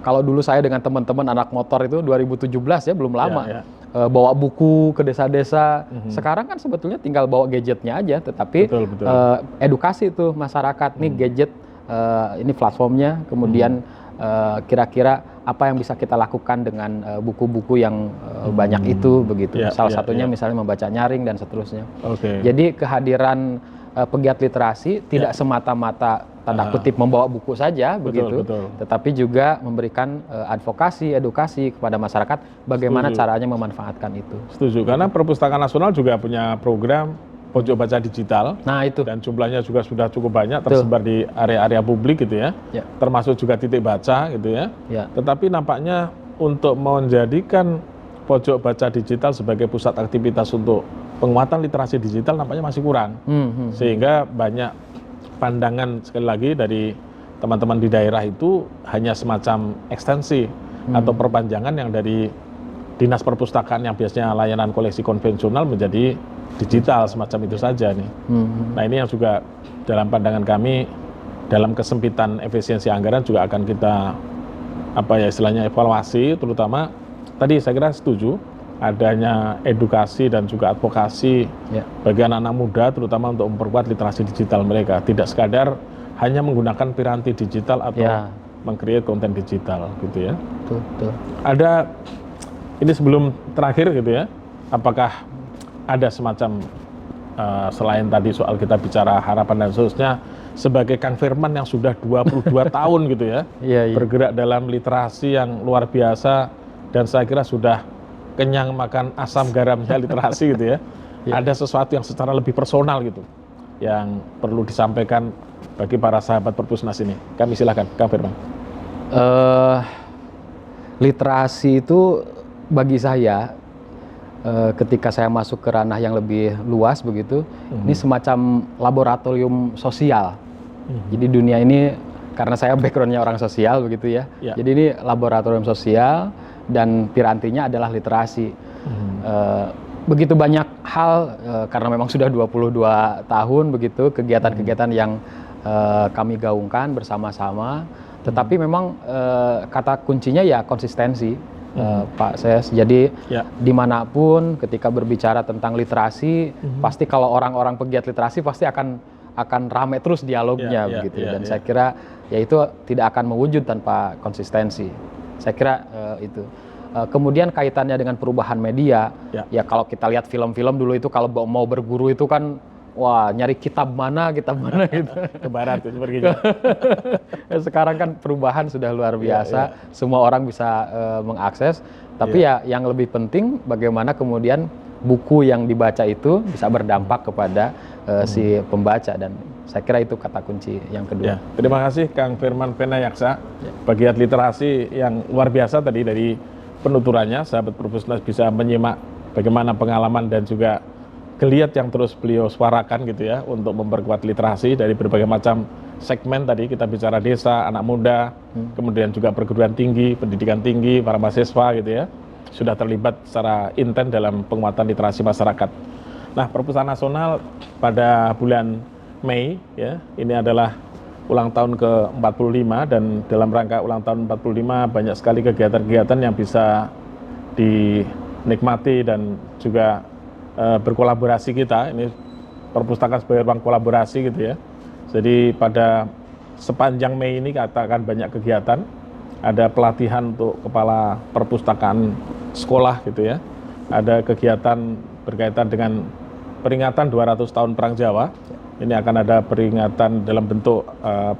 kalau dulu saya dengan teman-teman anak motor itu 2017 ya, belum lama, bawa buku ke desa-desa. Sekarang kan sebetulnya tinggal bawa gadgetnya aja, tetapi edukasi itu masyarakat, nih gadget, ini platformnya, kemudian kira-kira apa yang bisa kita lakukan dengan buku-buku yang banyak itu begitu. Salah satunya misalnya membaca nyaring dan seterusnya. Jadi kehadiran pegiat literasi tidak semata-mata tanda kutip membawa buku saja begitu, tetapi juga memberikan advokasi, edukasi kepada masyarakat bagaimana caranya memanfaatkan itu. Setuju, karena Perpustakaan Nasional juga punya program pojok baca digital. Nah itu. Dan jumlahnya juga sudah cukup banyak tersebar di area-area publik gitu ya. Termasuk juga titik baca gitu ya. Tetapi nampaknya untuk menjadikan pojok baca digital sebagai pusat aktivitas untuk penguatan literasi digital nampaknya masih kurang. Sehingga banyak pandangan sekali lagi dari teman-teman di daerah itu hanya semacam ekstensi atau perpanjangan yang dari dinas perpustakaan yang biasanya layanan koleksi konvensional menjadi digital semacam itu saja nih. Nah ini yang juga dalam pandangan kami dalam kesempitan efisiensi anggaran juga akan kita istilahnya evaluasi, terutama tadi saya kira setuju adanya edukasi dan juga advokasi bagi anak-anak muda terutama untuk memperkuat literasi digital mereka, tidak sekadar hanya menggunakan piranti digital atau meng-create konten digital gitu ya. Betul. Ada ini sebelum terakhir gitu ya, apakah ada semacam selain tadi soal kita bicara harapan dan seterusnya, sebagai Kang Firman yang sudah 22 tahun gitu ya, bergerak dalam literasi yang luar biasa dan saya kira sudah kenyang makan asam garamnya literasi gitu ya. Ada sesuatu yang secara lebih personal gitu yang perlu disampaikan bagi para sahabat Perpusnas ini. Kami silakan, Kang Firman. Literasi itu bagi saya ketika saya masuk ke ranah yang lebih luas begitu, ini semacam laboratorium sosial. Jadi dunia ini, karena saya backgroundnya orang sosial begitu ya, jadi ini laboratorium sosial dan pirantinya adalah literasi. Begitu banyak hal, karena memang sudah 22 tahun begitu, kegiatan-kegiatan yang kami gaungkan bersama-sama, tetapi memang kata kuncinya ya konsistensi. Pak Ses, jadi dimanapun ketika berbicara tentang literasi, pasti kalau orang-orang pegiat literasi pasti akan ramai terus dialognya begitu. Dan saya kira ya itu tidak akan mewujud tanpa konsistensi. Saya kira itu. Kemudian kaitannya dengan perubahan media, ya kalau kita lihat film-film dulu itu kalau mau berguru itu kan wah nyari kitab mana gitu. Ke barat itu perginya. Sekarang kan perubahan sudah luar biasa, semua orang bisa mengakses. Tapi ya yang lebih penting bagaimana kemudian buku yang dibaca itu bisa berdampak kepada si pembaca, dan saya kira itu kata kunci yang kedua. Terima kasih Kang Firman Penayaksa, pegiat literasi yang luar biasa tadi dari penuturannya. Sahabat Perpusnas bisa menyimak bagaimana pengalaman dan juga geliat yang terus beliau suarakan gitu ya untuk memperkuat literasi dari berbagai macam segmen. Tadi kita bicara desa, anak muda, kemudian juga perguruan tinggi, pendidikan tinggi, para mahasiswa gitu ya. sudah terlibat secara intens dalam penguatan literasi masyarakat. Nah, Perpustakaan Nasional pada bulan Mei, ya, ini adalah ulang tahun ke-45, dan dalam rangka ulang tahun 45 banyak sekali kegiatan-kegiatan yang bisa dinikmati dan juga berkolaborasi kita. Ini perpustakaan sebagai ruang kolaborasi gitu ya. Jadi pada sepanjang Mei ini katakan banyak kegiatan, ada pelatihan untuk kepala perpustakaan sekolah gitu ya. Ada kegiatan berkaitan dengan peringatan 200 tahun Perang Jawa. Ini akan ada peringatan dalam bentuk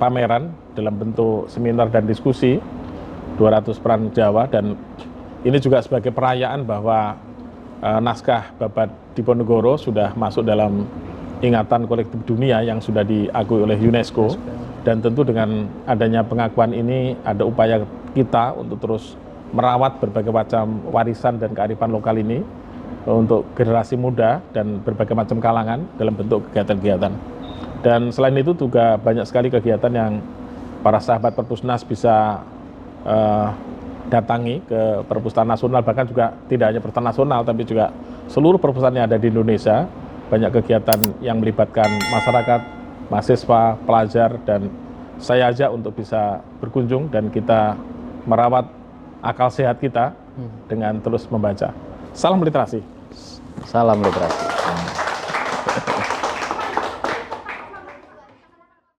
pameran, dalam bentuk seminar dan diskusi 200 Perang Jawa, dan ini juga sebagai perayaan bahwa naskah Babad Diponegoro sudah masuk dalam ingatan kolektif dunia yang sudah diakui oleh UNESCO. Dan tentu dengan adanya pengakuan ini ada upaya kita untuk terus merawat berbagai macam warisan dan kearifan lokal ini untuk generasi muda dan berbagai macam kalangan dalam bentuk kegiatan-kegiatan. Dan selain itu juga banyak sekali kegiatan yang para sahabat Perpusnas bisa datangi ke Perpustakaan Nasional, bahkan juga tidak hanya Perpustakaan Nasional tapi juga seluruh perpustakaan yang ada di Indonesia. Banyak kegiatan yang melibatkan masyarakat, mahasiswa, pelajar, dan saya ajak untuk bisa berkunjung dan kita merawat akal sehat kita dengan terus membaca. Salam literasi. Salam literasi.